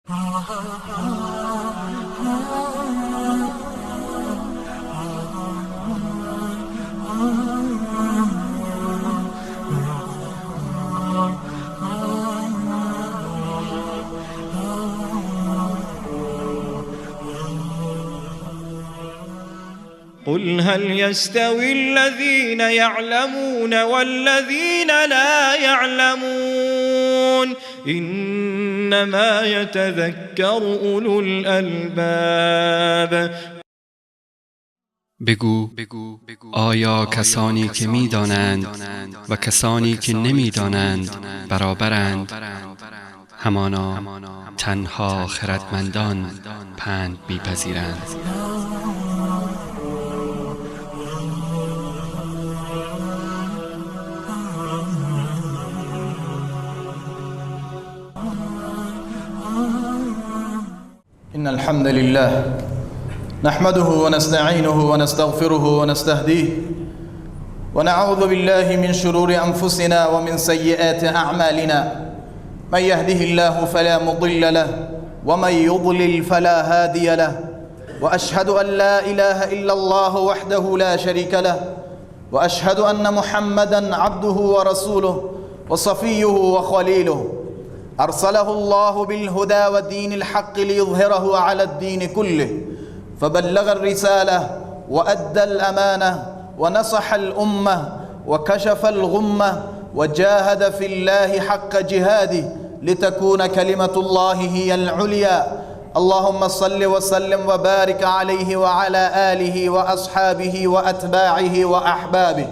قل هل يستوي الذين يعلمون والذين لا يعلمون إنما يتذكر أولو الألباب. بگو آیا کسانی که می‌دانند و کسانی که نمی‌دانند برابرند؟ همانا تنها خردمندان پند می‌پذیرند. إن الحمد لله نحمده ونستعينه ونستغفره ونستهديه ونعوذ بالله من شرور أنفسنا ومن سيئات أعمالنا من يهده الله فلا مضل له ومن يضلل فلا هادي له وأشهد أن لا إله إلا الله وحده لا شريك له وأشهد أن محمدا عبده ورسوله وصفيه وخليله أرسله الله بالهدى ودين الحق ليظهره على الدين كله فبلغ الرسالة وأدى الأمانة ونصح الأمة وكشف الغمة وجاهد في الله حق جهاده لتكون كلمة الله هي العليا. اللهم صل وسلم وبارك عليه وعلى آله وأصحابه وأتباعه وأحبابه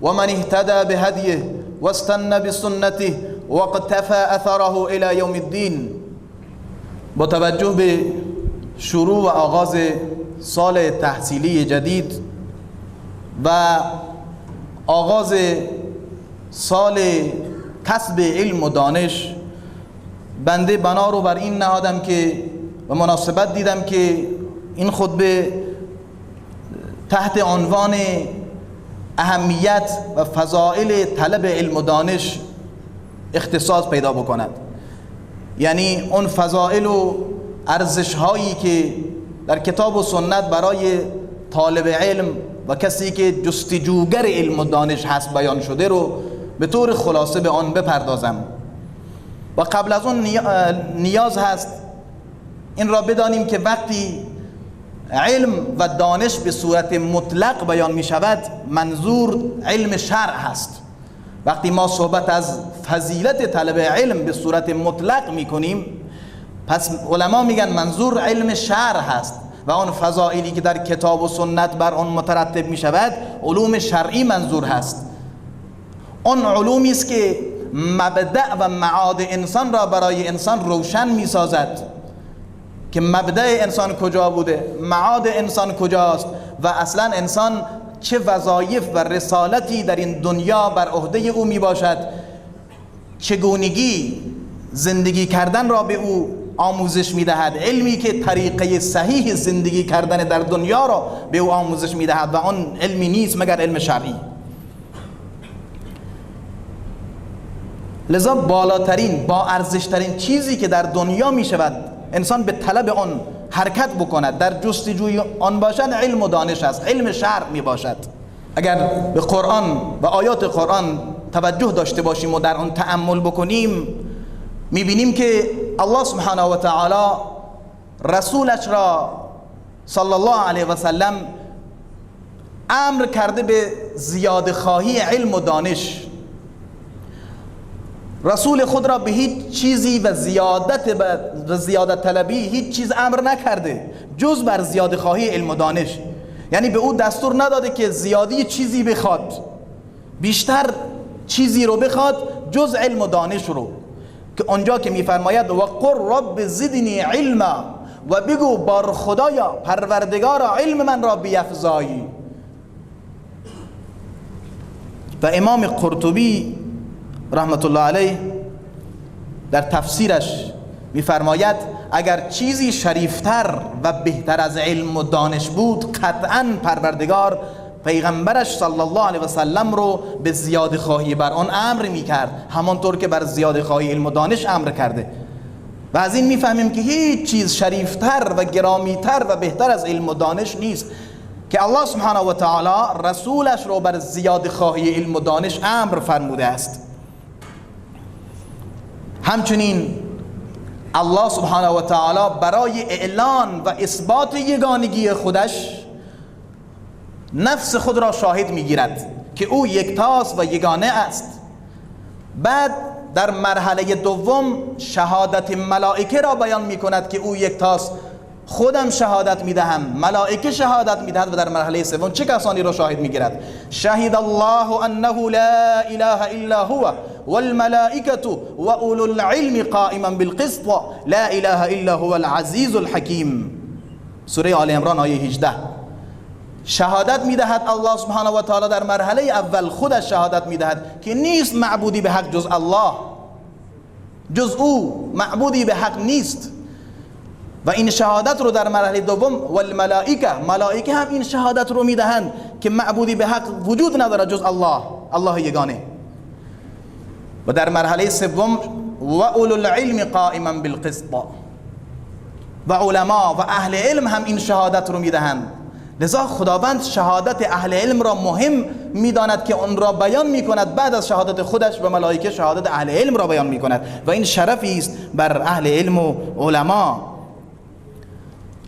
ومن اهتدى بهديه واستنى بسنته واقتفى اثره الى یوم الدین. با توجه به شروع و آغاز سال تحصیلی جدید و آغاز سال کسب علم و دانش، بنده بنا رو بر این نهادم که و مناسبت دیدم که این خطبه تحت عنوان اهمیت و فضائل طلب علم و دانش اختصاص پیدا بکند. یعنی اون فضائل و ارزش هایی که در کتاب و سنت برای طالب علم و کسی که جستجوگر علم و دانش هست بیان شده رو به طور خلاصه به آن بپردازم. و قبل از اون نیاز هست این را بدانیم که وقتی علم و دانش به صورت مطلق بیان می شود، منظور علم شرع هست. وقتی ما صحبت از فضیلت طلب علم به صورت مطلق می کنیم، پس علما میگن منظور علم شرع هست و آن فضائلی که در کتاب و سنت بر آن مترتب می شود علوم شرعی منظور هست. آن علومی است که مبدأ و معاد انسان را برای انسان روشن می سازد که مبدأ انسان کجا بوده، معاد انسان کجاست و اصلا انسان چه وظایف و رسالتی در این دنیا بر عهده او می باشد، چگونگی زندگی کردن را به او آموزش می دهد، علمی که طریقه صحیح زندگی کردن در دنیا را به او آموزش می دهد و آن علمی نیست مگر علم شرعی. لذا بالاترین با ارزشترین چیزی که در دنیا می شود انسان به طلب آن حرکت بکند، در جستجوی آن باشد، علم و دانش است، علم شرع می باشد. اگر به قرآن و آیات قرآن توجه داشته باشیم و در آن تأمل بکنیم، می بینیم که الله سبحانه و تعالی رسولش را صلی الله علیه و سلم امر کرده به زیاده خواهی علم و دانش. رسول خود را به هیچ چیزی و زیادت طلبی هیچ چیز امر نکرده جز بر زیاده خواهی علم و دانش. یعنی به او دستور نداده که زیادی چیزی بخواد، بیشتر چیزی رو بخواد جز علم و دانش رو، که اونجا که میفرماید و قل رب زدنی علما، و بگو بار خدایا پروردگارا علم من را بیفزایی. و امام قرطبی رحمت الله علیه در تفسیرش میفرماید اگر چیزی شریفتر و بهتر از علم و دانش بود، قطعا پروردگار پیغمبرش صلی الله علیه و سلم رو به زیاده خواهی بر آن امر میکرد، همانطور که بر زیاده خواهی علم و دانش امر کرده. و از این میفهمیم که هیچ چیز شریفتر و گرامیتر و بهتر از علم و دانش نیست که الله سبحانه و تعالی رسولش رو بر زیاد خواهی علم و دانش امر فرموده است. همچنین الله سبحانه و تعالی برای اعلان و اثبات یگانگی خودش نفس خود را شاهد میگیرد که او یکتاست و یگانه است. بعد در مرحله دوم شهادت ملائکه را بیان میکند که او یکتاست. خودم شهادت میدهم، ملائکه شهادت میدهد. و در مرحله سوم چه کسانی را شاهد میگیرد؟ شهد الله انه لا اله الا هو والملائکه و اولو العلم قائما بالقسط لا اله الا هو العزیز الحکیم. سوره آل عمران آیه 18. شهادت میدهد الله سبحانه و تعالی در مرحله اول خودش شهادت میدهد که نیست معبودی به حق جز الله، جز او معبودی به حق نیست. و این شهادت رو در مرحله دوم والملائکه، ملائکه هم این شهادت رو میدهند که معبودی به حق وجود نداره جز الله، الله یگانه. و در مرحله سوم و اولو العلم قائما بالقسط، و علما و اهل علم هم این شهادت رو میدهند. لذا خداوند شهادت اهل علم را مهم میداند که اون را بیان میکند بعد از شهادت خودش، و ملائکه شهادت اهل علم را بیان میکند و این شرفی است بر اهل علم و علما.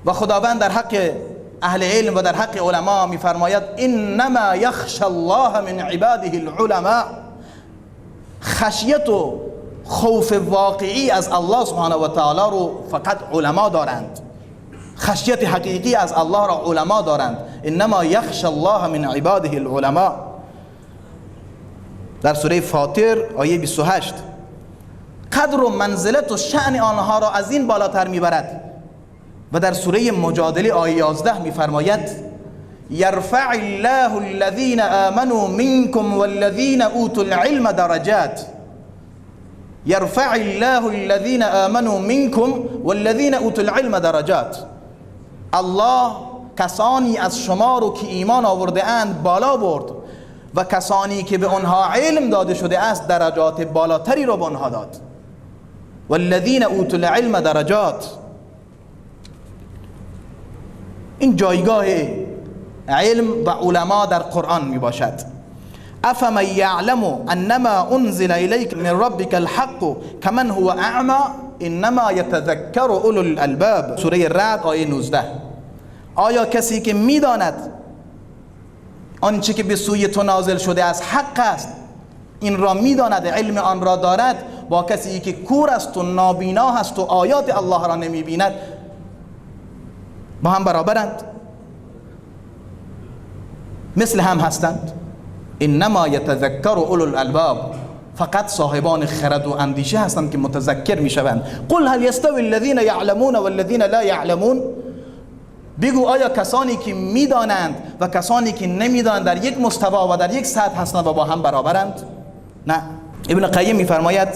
و خداوند در حق اهل علم و در حق علما میفرماید انما یخشى الله من عباده العلماء. خشیت و خوف واقعی از الله سبحانه و تعالی رو فقط علما دارند. خشیت حقیقی از الله را علما دارند. انما یخشى الله من عباده العلماء. در سوره فاطر آیه 28. قدر و منزلت و شأن آنها را از این بالاتر میبرد. و در سوره مجادله آیه 11 میفرماید یرفع الله الذین آمنوا منکم والذین اوتوا العلم درجات. یرفع الله الذین آمنوا منکم والذین اوتوا العلم درجات. الله کسانی از شما رو که ایمان آورده اند بالا برد و کسانی که به آنها علم داده شده است درجات بالاتری رو به آنها داد. والذین اوتوا العلم درجات. این جایگاه علم و علما در قرآن می باشد. افمن یعلم انما انزل الیک من ربک الحق کمن هو اعمی انما یتذکر اولو الالباب. سوره رعد آیه 19. آیا کسی که میداند آنچه که به سوی تو نازل شده از حق است، این را میداند، علم آن را دارد، با کسی که کور است و نابینا هست و آیات الله را نمیبیند با هم برابرند؟ مثل هم هستند. انما یتذکر اولو الالباب. فقط صاحبان خرد و اندیشه هستند که متذکر میشوند. قل هل یستوی الذین یعلمون والذین لا یعلمون. بگو آیا کسانی که میدانند و کسانی که نمیدانند در یک مستوا و در یک سطح هستند و با هم برابرند؟ نه. ابن قیم میفرماید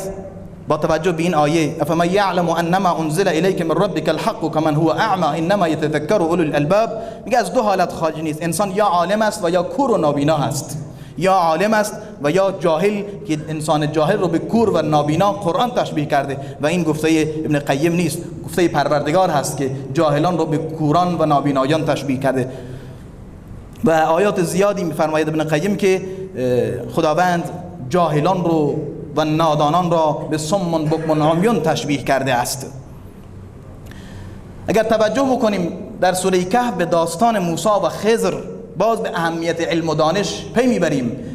با توجه به این آیه افمن یعلم انما انزل الیک من ربک الحق کمن هو اعمی انما یتذکر اولو الالباب. میگه از دو حالت خارج نیست. انسان یا عالم است و یا کور و نابینا هست، یا عالم است و یا جاهل، که انسان جاهل رو به کور و نابینا قرآن تشبیه کرده و این گفته ابن قیم نیست، گفته پروردگار هست که جاهلان رو به کوران و نابینایان تشبیه کرده. و آیات زیادی میفرماید ابن قیم که خداوند جاهلان رو و نادانان را به صم بکم عمیون تشبیه کرده است. اگر توجه بکنیم در سوره کهف به داستان موسی و خضر، باز به اهمیت علم و دانش پی میبریم.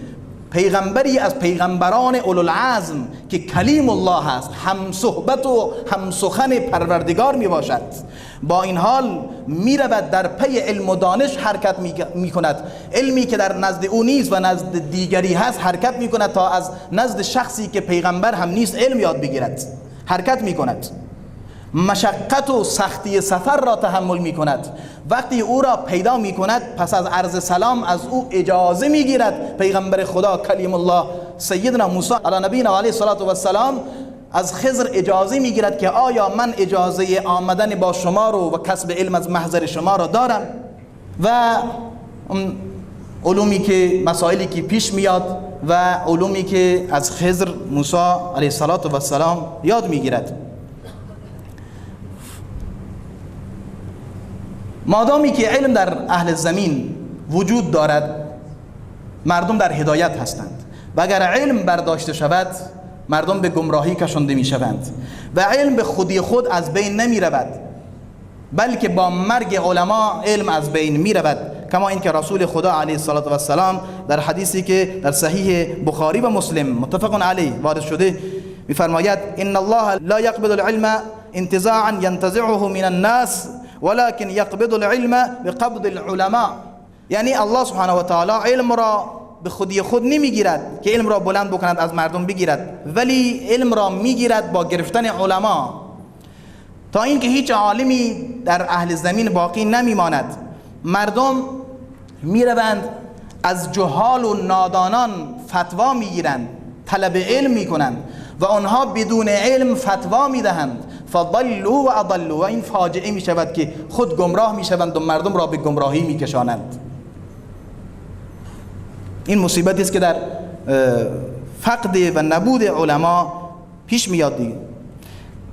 پیغمبری از پیغمبران اولوالعزم که کلیم الله هست، هم صحبت و هم سخن پروردگار می باشد، با این حال می رود در پی علم و دانش حرکت می کند. علمی که در نزد او نیست و نزد دیگری هست حرکت می کند تا از نزد شخصی که پیغمبر هم نیست علم یاد بگیرد. حرکت می کند، مشقت و سختی سفر را تحمل می کند. وقتی او را پیدا می کند پس از عرض سلام از او اجازه می گیرد. پیغمبر خدا کلیم الله سیدنا موسی علی نبینا علیه الصلاة و السلام از خضر اجازه می گیرد که آیا من اجازه آمدن با شما رو و کسب علم از محضر شما را دارم، و علومی که مسائلی که پیش میاد و علومی که از خضر موسی علیه الصلاة و السلام یاد می گیرد. مادامی که علم در اهل زمین وجود دارد مردم در هدایت هستند و اگر علم برداشته شود مردم به گمراهی کشانده می شوند و علم به خودی خود از بین نمی رود، بلکه با مرگ علما علم از بین می رود، کما اینکه رسول خدا علیه السلام در حدیثی که در صحیح بخاری و مسلم متفق علیه وارد شده می‌فرماید ان الله لا يقبض العلم انتزاعا ينتزعه من الناس ولكن يقبض العلم بقبض العلماء. یعنی الله سبحانه و تعالی علم را به خودی خود نمیگیرد که علم را بلند بکند از مردم بگیرد، ولی علم را میگیرد با گرفتن علما، تا اینکه هیچ عالمی در اهل زمین باقی نمیماند. مردم میروند از جهال و نادانان فتوا میگیرند، طلب علم میکنند و آنها بدون علم فتوا میدهند، فضلوا و اضلوا، و این فاجعه میشود که خود گمراه میشوند و مردم را به گمراهی میکشانند. این مصیبتی است که در فقد و نبود علما پیش میاد دیگه.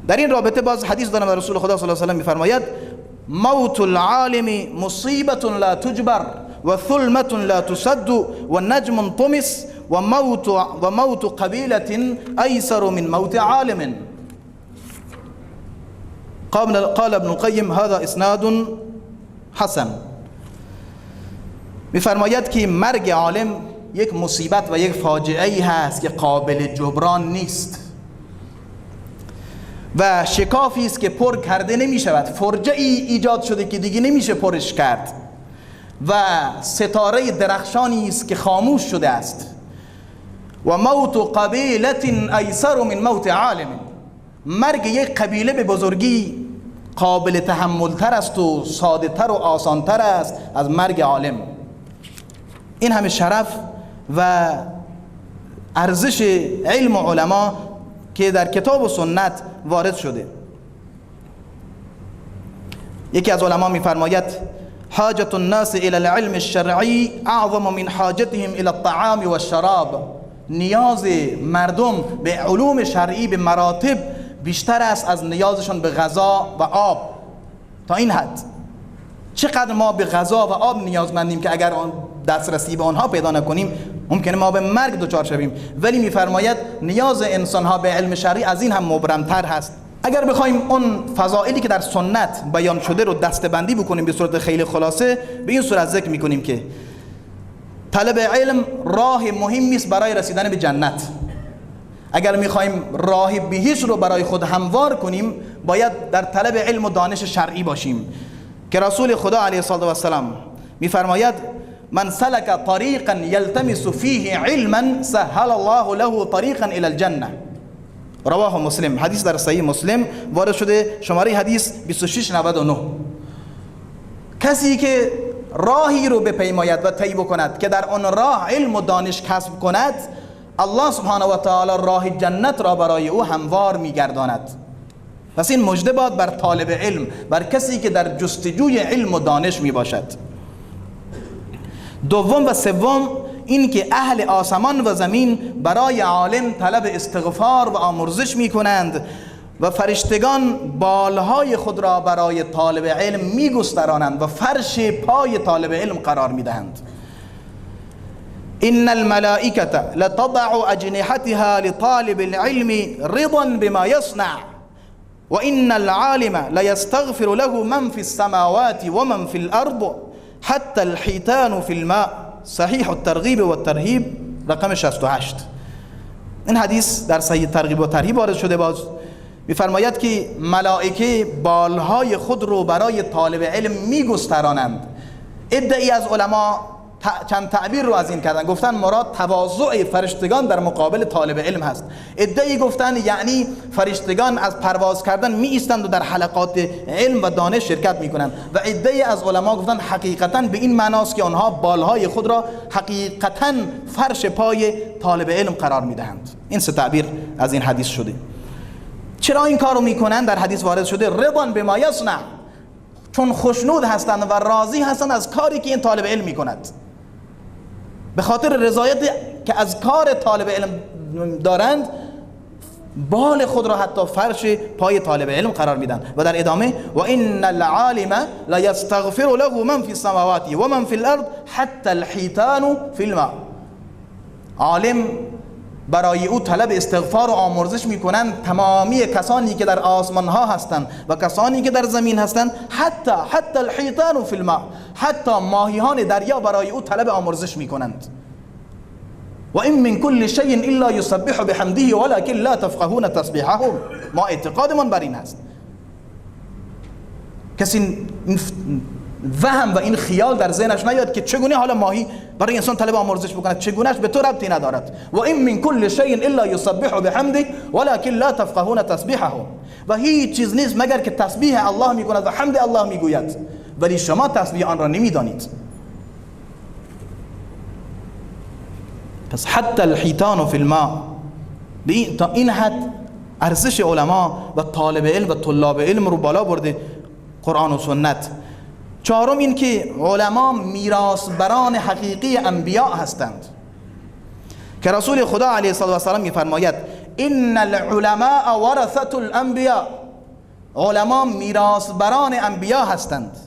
در این رابطه باز حدیث دارم در رسول خدا صلی الله علیه و آله میفرماید موت العالم مصیبه لا تجبر و ثلمه لا تسد و نجم طمس و موت قبیله ایسر من موت عالم. قال ابن القیم هذا اسناد حسن. میفرماید که مرگ عالم یک مصیبت و یک فاجعه ای هست که قابل جبران نیست و شکافی است که پر کرده نمی شود، فرجه ای ایجاد شده که دیگه نمیشه پرش کرد و ستاره درخشانی است که خاموش شده است. و موت قبیله ایسر من موت عالم، مرگ یک قبیله به بزرگی قابل تحمل تر است و ساده تر و آسان تر است از مرگ عالم. این همه شرف و ارزش علم و علما که در کتاب و سنت وارد شده. یکی از علما میفرماید حاجت الناس الى العلم الشرعی اعظم من حاجتهم الى الطعام والشراب. نیاز مردم به علوم شرعی به مراتب بیشتر است از نیازشون به غذا و آب. تا این حد چقدر ما به غذا و آب نیازمندیم که اگر دسترسی به آنها پیدا نکنیم ممکنه ما به مرگ دچار شویم، ولی میفرماید نیاز انسانها به علم شرعی از این هم مبرمتر هست. اگر بخوایم اون فضائلی که در سنت بیان شده رو دسته‌بندی بکنیم به صورت خیلی خلاصه، به این صورت ذکر میکنیم که طلب علم راه مهمی است برای رسیدن به جنت. اگر میخوایم راه بهشت رو برای خود هموار کنیم باید در طلب علم و دانش شرعی باشیم که رسول خدا علیه السلام میفرماید من سلک طریقا یلتمس فیه علما سهل الله له طریقا الی الجنه. رواه مسلم. حدیث در صحیح مسلم وارد شده، شماره حدیث 2699. کسی که راهی رو بپیماید و طی بکند که در آن راه علم و دانش کسب کند، الله سبحانه و تعالی راه جنت را برای او هموار میگرداند. پس این مژده باد بر طالب علم، بر کسی که در جستجوی علم و دانش می باشد. دوم و سوم این که اهل آسمان و زمین برای عالم طلب استغفار و آمرزش می کنند و فرشتگان بالهای خود را برای طالب علم می گسترانند و فرش پای طالب علم قرار می دهند. ان الملائکه لتضع اجنحتها لطالب العلم رضا بما يصنع و ان العالم ليستغفر له من في السماوات ومن في الارض حتى الحيتان في الماء. صحیح الترغیب و الترهیب رقم 68. این حدیث در صحیح ترغیب و ترهیب وارد شده. باز میفرماید که ملائکه بالهای خود رو برای طالب علم میگسترانند. عده‌ای از علما چند تعبیر رو از این کردن، گفتن مراد تواضع فرشتگان در مقابل طالب علم هست. عده‌ای گفتن یعنی فرشتگان از پرواز کردن می ایستند و در حلقات علم و دانش شرکت می کنند، و عده‌ای از علما گفتن حقیقتا به این معناست که آنها بالهای خود را حقیقتا فرش پای طالب علم قرار می دهند. این سه تعبیر از این حدیث شده. چرا این کارو میکنن؟ در حدیث وارد شده رضا بما یصنع، چون خوشنود هستند و راضی هستند از کاری که این طالب علم میکند. به خاطر رضایت که از کار طالب علم دارند بال خود را حتی فرش پای طالب علم قرار میدن. و در ادامه و ان العالم لا یستغفر له من فی السماوات و من فی الارض حتی الحیتان فی الماء. عالم برای او طلب استغفار و آمرزش میکنند تمامی کسانی که در آسمان ها هستند و کسانی که در زمین هستند، حتی الحیتان فی الماء، حتی ماهیان دریا برای او طلب آمرزش میکنند. و این من کل شیء الا یسبح بحمده ولکن لا تفقهون تسبیحهم. ما اعتقادمان بر این است. کسی وهم و این خیال در ذهنش نیاد که چگونه حالا ماهی برای انسان طلب آمرزش بکند، چگونهش به تو ربطی ندارد. و این من کل شیء الا یسبح بحمده ولکن لا تفقهون تسبیحهم. و هیچ چیز نیست مگر که تسبیح الله میکند و حمد الله میگوید، ولی شما تسبیح آن را نمیدانید. پس حتی الحیتان فی الماء، تا این حد ارزش علما و طالب علم و طلاب علم رو بالا برده قرآن و سنت. چهارم این که علما میراثبران حقیقی انبیاء هستند که رسول خدا علیه الصلاه و السلام میفرماید ان العلماء ورثة الانبیاء. علما میراثبران انبیاء هستند.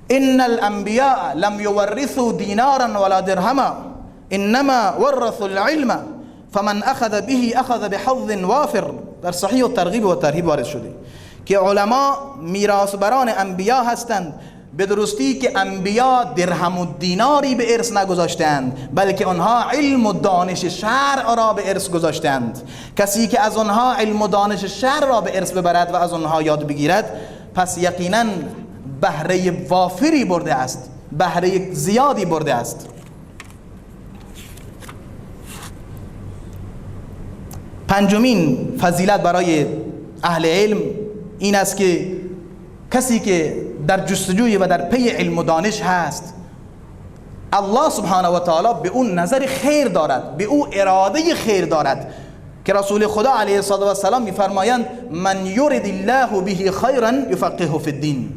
ان الانبیاء لم یورثوا دینارا ولا درهما انما ورثوا العلم فمن اخذ به اخذ بحظ وافر. در صحیح الترغیب و الترهیب وارد شده که علما میراثبران انبیا هستند، به درستی که انبیا درهم و دیناری به ارث نگذاشتند، بلکه آنها علم و دانش شرع را به ارث گذاشتند. کسی که از آنها علم و دانش شرع را به ارث ببرد و از آنها یاد بگیرد، پس یقینا بهره وافری برده است، بهره زیادی برده است. پنجمین فضیلت برای اهل علم این است که کسی که در جستجوی و در پی علم و دانش هست، الله سبحانه و تعالی به اون نظر خیر دارد، به او اراده خیر دارد که رسول خدا علیه الصلاه و السلام میفرمایند من یرد الله به خیرا یفقهه فی الدین.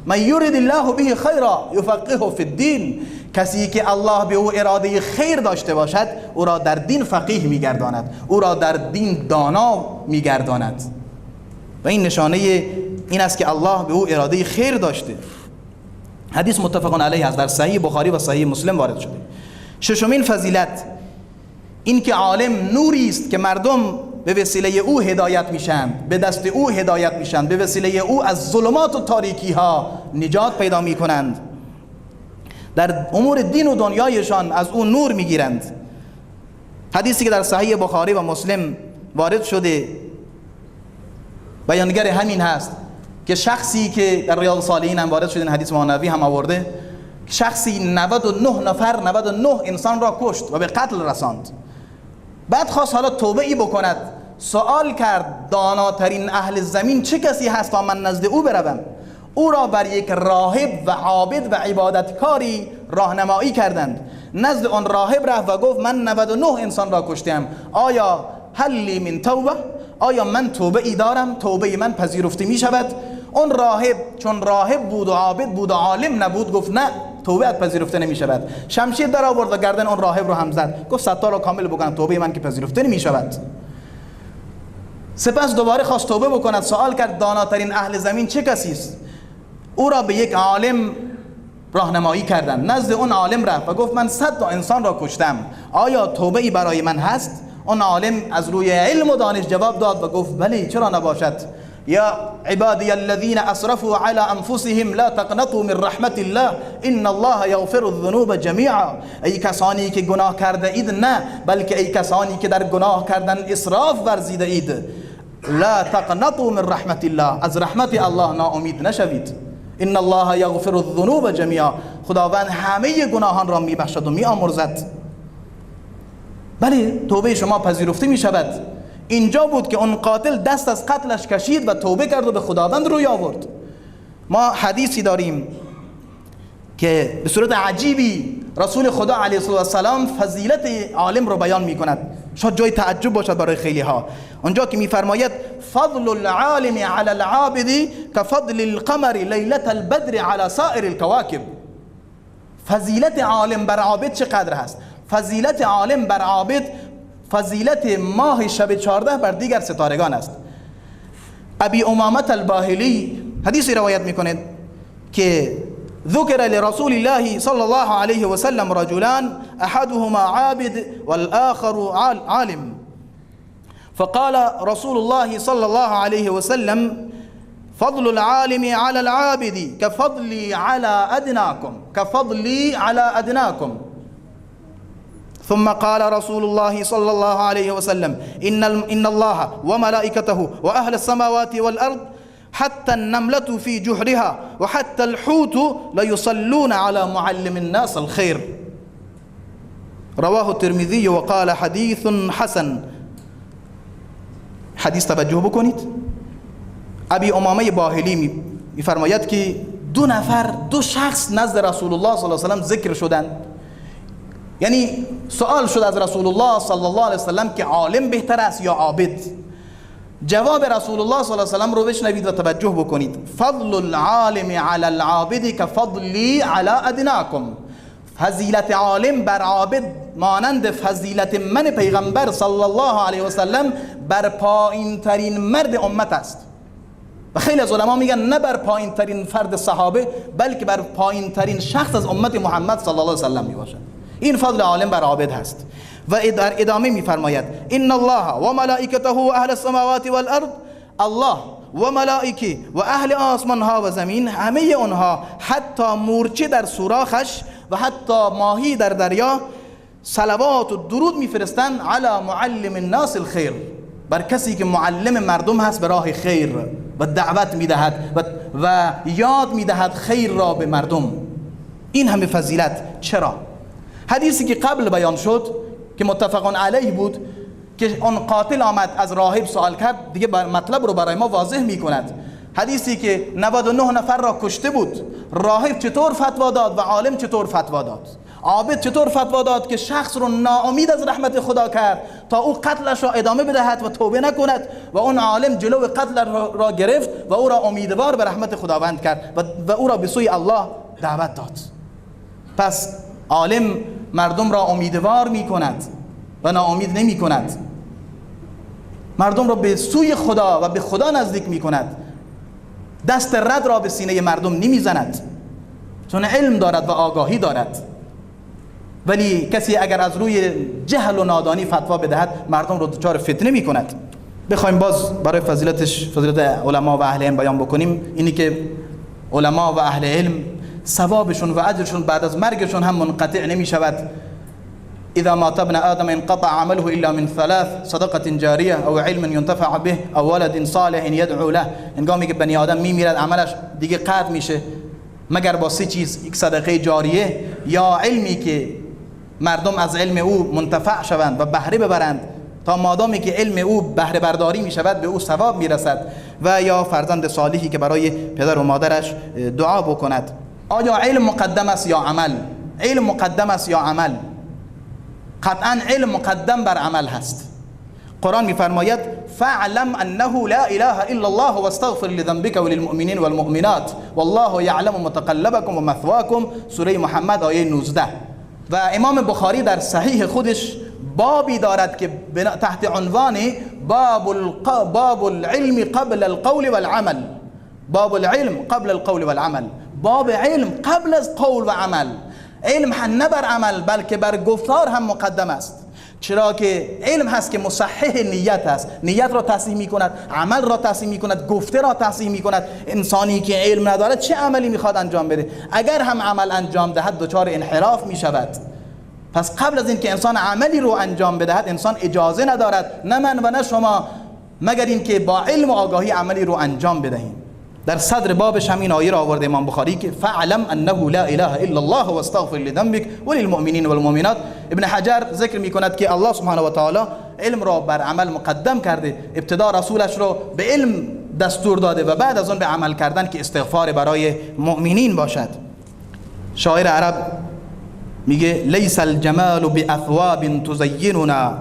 من یرد الله به خیرا یفقهه فی الدین. کسی که الله به او اراده خیر داشته باشد او را در دین فقیه میگرداند، او را در دین دانا میگرداند. و این نشانه این است که الله به او اراده خیر داشته. حدیث متفق علیه است، در صحیح بخاری و صحیح مسلم وارد شده. ششمین فضیلت این که عالم نوری است که مردم به وسیله او هدایت میشند، به دست او هدایت میشند، به وسیله او از ظلمات و تاریکی ها نجات پیدا میکنند، در امور دین و دنیایشان از او نور میگیرند. حدیثی که در صحیح بخاری و مسلم وارد شده بیانگر همین هست که شخصی که در ریاض الصالحین هم وارد شده، این حدیث معنوی هم آورده، شخصی 99 انسان را کشت و به قتل رساند. بعد خواست حالا توبه ای بکند، سوال کرد داناترین اهل زمین چه کسی هست تا من نزد او بروم؟ او را بر یک راهب و عابد و عبادتکاری راهنمایی کردند. نزد آن راهب رفت و گفت من 99 انسان را کشتم، آیا هل من توبه؟ آیا من توبه ای دارم؟ توبه من پذیرفته می شود؟ اون راهب چون راهب بود و عابد بود و عالم نبود گفت نه، توبه ات پذیرفته نمی شود. شمشیر در آورد و گردن اون راهب رو هم زد، گفت 100 تا را کامل بکنم، توبه من که پذیرفته نمی شود. سپس دوباره خواست توبه بکند، سوال کرد داناترین اهل زمین چه کسی است؟ او را به یک عالم راهنمایی کردند. نزد اون عالم رفت و گفت من 100 تا انسان را کشتم، آیا توبه ای برای من هست؟ اون عالم از روی علم و دانش جواب داد و گفت بله، چرا نباشد. یا عبادی الذین اسرفوا علی انفسهم لا تقنطوا من رحمت الله ان الله یغفر الذنوب جمیعا. ای کسانی که گناه کرده اید، نه بلکه ای کسانی که در گناه کردن اسراف ورزیده اید، لا تقنطوا من رحمت الله، از رحمت الله ناامید نشوید. ان الله یغفر الذنوب جمیعا، خداوند همه گناهان را میبخشد و میآمرزد. بله، توبه شما پذیرفته می شود. اینجا بود که اون قاتل دست از قتلش کشید و توبه کرد و به خداوند روی آورد. ما حدیثی داریم که به صورت عجیبی رسول خدا علیه السلام فضیلت عالم رو بیان می کند، شاید جای تعجب باشد برای خیلی ها. اونجا که می فرماید فضل العالم علی العابد كفضل القمر لیلة البدر علی سائر الكواكب. فضیلت عالم بر عابد چقدر هست؟ فضیلت عالم بر عابد فضیلت ماه شب 14 بر دیگر ستارگان است. ابی امامه الباهلی حدیثی روایت میکنه که ذکر لرسول الله صلی الله علیه و سلم رجلان احدهما عابد والآخر عالم فقال رسول الله صلی الله علیه و سلم فضل العالم على العابد كفضلي على أدناكم ثم قال رسول الله صلى الله عليه وسلم إن الله وملائكته وأهل السماوات والأرض حتى النملة في جحرها وحتى الحوت ليصلون على معلم الناس الخير رواه الترمذي وقال حديث حسن. حدیث توجه بکنید. ابی امامه باهلی میفرماید که دو شخص نزد رسول الله صلی الله علیه و سلم ذکر شدند. یعنی سوال شد از رسول الله صلی الله علیه و سلم که عالم بهتر است یا عابد؟ جواب رسول الله صلی الله علیه و سلم رو بشنوید و توجه بکنید. فضل العالم علی العابد كفضلی علی ادناکم. فضیلت عالم بر عابد مانند فضیلت من پیغمبر صلی الله علیه و سلم بر پایین ترین مرد امت است. و خیلی از علما میگن نه بر پایین ترین فرد صحابه بلکه بر پایین ترین شخص از امت محمد صلی الله علیه و سلم میباشد. این فضل عالم بر عابد هست. و در ادامه میفرماید ان الله و ملائکته و اهل السماوات والارض، الله و ملائکه و اهل آسمان ها و زمین، همه اونها حتی مورچه در سوراخش و حتی ماهی در دریا صلوات و درود میفرستند علی معلم الناس الخیر، بر کسی که معلم مردم هست به راه خیر و دعوت میدهد و یاد میدهد خیر را به مردم. این همه فضیلت. چرا؟ حدیثی که قبل بیان شد که متفق علیه بود که اون قاتل آمد از راهب سوال کرد، دیگه مطلب رو برای ما واضح میکند. حدیثی که 99 نفر را کشته بود، راهب چطور فتوا داد و عالم چطور فتوا داد، عابد چطور فتوا داد که شخص رو ناامید از رحمت خدا کرد تا او قتلش را ادامه بدهد و توبه نکند، و اون عالم جلو قتل را گرفت و او را امیدوار به رحمت خداوند کرد و او را به سوی الله دعوت داد. پس عالم مردم را امیدوار می کند و ناامید نمی کند، مردم را به سوی خدا و به خدا نزدیک می کند، دست رد را به سینه مردم نمی زند، چون علم دارد و آگاهی دارد. ولی کسی اگر از روی جهل و نادانی فتوا بدهد مردم رو دچار فتنه می کند. بخوایم باز برای فضیلت علما و اهل علم بیان بکنیم، اینی که علما و اهل علم ثوابشون و اجرشون بعد از مرگشون هم منقطع نمی شود. اذا مات ابن آدم انقطع عمله الا من ثلاث، صدقه جاریه او علم ينتفع به او ولد صالح يدعو له. هنگامی که بنی آدم میمیرد عملش دیگه قطع میشه مگر با سه چیز: یک صدقه جاریه، یا علمی که مردم از علم او منتفع شوند و بهره ببرند تا مادامی که علم او بهره برداری می شود به او ثواب می رسد، و یا فرزند صالحی که برای پدر و مادرش دعا بکند. آیا علم مقدم است یا عمل؟ علم مقدم است یا عمل؟ قطعا علم مقدم بر عمل هست. قرآن می فرماید فاعلم انه لا اله الا الله واستغفر لذنبك وللمؤمنین والمؤمنات والله یعلم متقلبکم و مثواکم، سوره محمد آیه 19. و امام بخاری در صحیح خودش بابی دارد که تحت عنوان باب العلم قبل القول والعمل. باب العلم قبل القول والعمل، باب علم قبل از قول و عمل. علم نه بر عمل بلکه بر گفتار هم مقدم است، چرا که علم هست که مصحح نیت است، نیت را تصحیح می کند، عمل را تصحیح می کند، گفته را تصحیح می کند. انسانی که علم ندارد چه عملی میخواد انجام بده؟ اگر هم عمل انجام دهد دچار انحراف می شود. پس قبل از اینکه انسان عملی رو انجام بدهد انسان اجازه ندارد، نه من و نه شما، مگر اینکه با علم و آگاهی عملی رو انجام بدهیم. در صدر بابش همین آیه را آورده امام بخاری که فاعلم انه لا اله الا الله واستغفر لذنبك وللمؤمنین والمؤمنات. ابن حجر ذکر میکند که الله سبحانه و تعالی علم را بر عمل مقدم کرده، ابتدا رسولش را به علم دستور داده و بعد از اون به عمل کردن که استغفار برای مؤمنین باشد. شاعر عرب میگه لیس الجمال باثواب تزیننا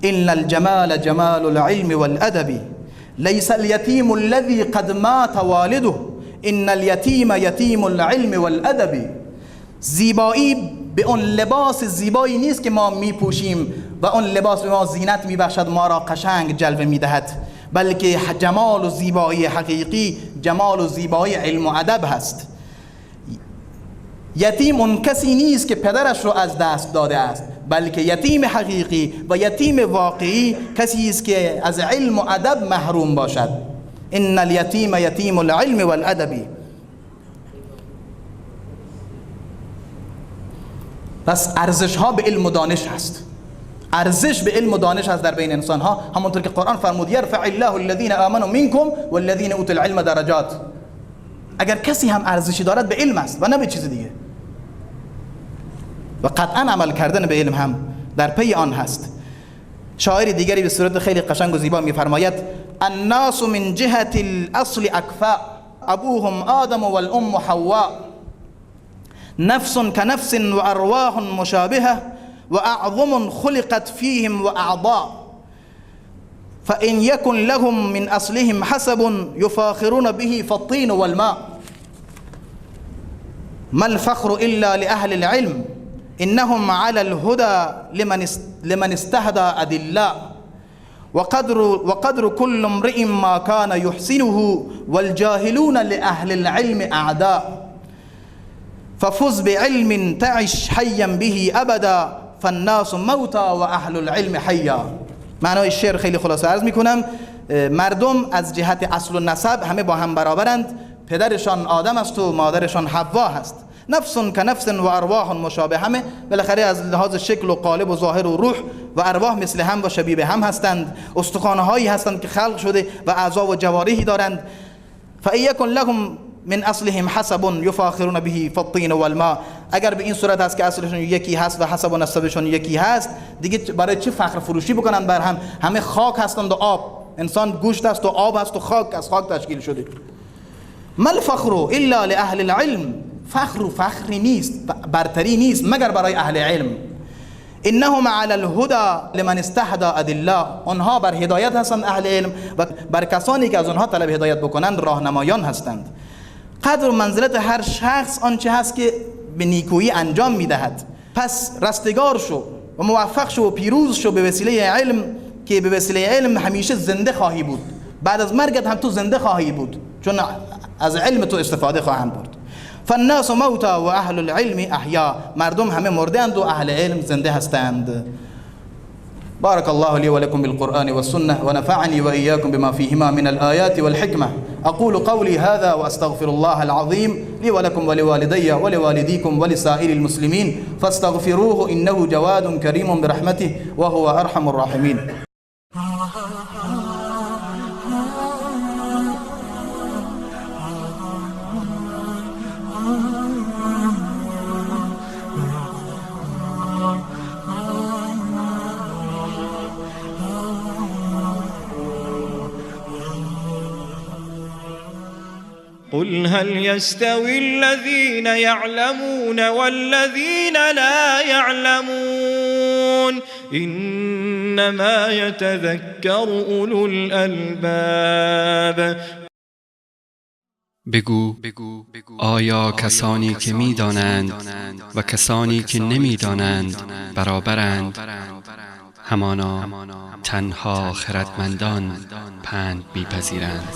ان الجمال جمال العلم والادب، لیس الیتیم الذی قد مات والده ان الیتیم یتیم العلم والادب. زیبایی به اون لباس زیبایی نیست که ما میپوشیم و اون لباس به ما زینت میبخشد، ما را قشنگ جلوه میدهد، بلکه جمال و زیبایی حقیقی جمال و زیبایی علم و ادب هست. یتیم اون کسی نیست که پدرش رو از دست داده است، بلکه یتیم حقیقی و یتیم واقعی کسی است که از علم و ادب محروم باشد. ان الیتیم یتیم العلم والادب. پس ارزش ها به علم و دانش هست، ارزش به علم و دانش هست در بین انسان ها، همونطور که قرآن فرمود یرفع الله الذین آمنوا منکم والذین اوتوا العلم درجات. اگر کسی هم ارزشی دارد به علم است و نه به چیز دیگه، و قطعا عمل کردن به علم هم در پی آن هست. شاعر دیگری به صورت خیلی قشنگ و زیبا میفرماید الناس من جهة الاصل اکفاء ابوهم آدم والام حواء نفس كنفس وارواح مشابهه واعظم خلقت فيهم واعضاء فان يكن لهم من اصلهم حسب يفاخرون به فالطين والماء ما الفخر الا لاهل العلم انهم على الهدى لمن استهدى ادلاء وقدر كل امرئ ما كان يحسنه والجاهلون لاهل العلم اعداء ففز بعلم تعش حيا به ابدا فالناس موتى واهل العلم حیا. معنای شعر خیلی خلاصه عرض میکنم. مردم از جهت اصل و نسب همه با هم برابرند، پدرشان آدم است و مادرشان حوا هست. نفس که نفس و ارواح مشابه، همه بالاخره از لحاظ شکل و قالب و ظاهر و روح و ارواح مثل هم و شبیه هم هستند. استخوان‌هایی هستند که خلق شده و اعضا و جوارحی دارند. فایکن لهم من اصلهم حسب یفاخرون به فالطین والماء. اگر به این صورت هست که اصلشون یکی هست و حسب و نسبشون یکی هست، دیگه برای چه فخر فروشی بکنن بر هم؟ همه خاک هستند و آب. انسان گوشت است و آب است و خاک از خاک تشکیل شده. ما الفخر الا لاهل العلم. فخر و فخری نیست، برتری نیست مگر برای اهل علم. انهم علی الهدى لمن استهدى ادلاء. آنها بر هدایت هستند اهل علم و بر کسانی که از آنها طلب هدایت بکنند راهنمایان هستند. قدر و منزلت هر شخص آنچه هست که به نیکویی انجام میدهد. پس رستگار شو و موفق شو و پیروز شو به وسیله علم، که به وسیله علم همیشه زنده خواهی بود. بعد از مرگت هم تو زنده خواهی بود، چون از علم تو استفاده خواهند برد. فالناس موتى و اهل العلم احیا. مردم همه مرده اند و اهل علم زنده هستند. بارك الله لي ولكم بالقرآن والسنة ونفعني وإياكم بما فيهما من الآيات والحكمة. أقول قولي هذا وأستغفر الله العظيم لي ولكم ولوالدي ولوالديكم ولسائر المسلمين فاستغفروه إنه جواد كريم برحمته وهو أرحم الراحمين. قل هل يستوي الذين يعلمون والذين لا يعلمون إنما يتذكر أولو الألباب. بگو آیا کسانی که می‌دانند و کسانی که نمی‌دانند برابرند؟ همانا تنها خردمندان پند می‌پذیرند.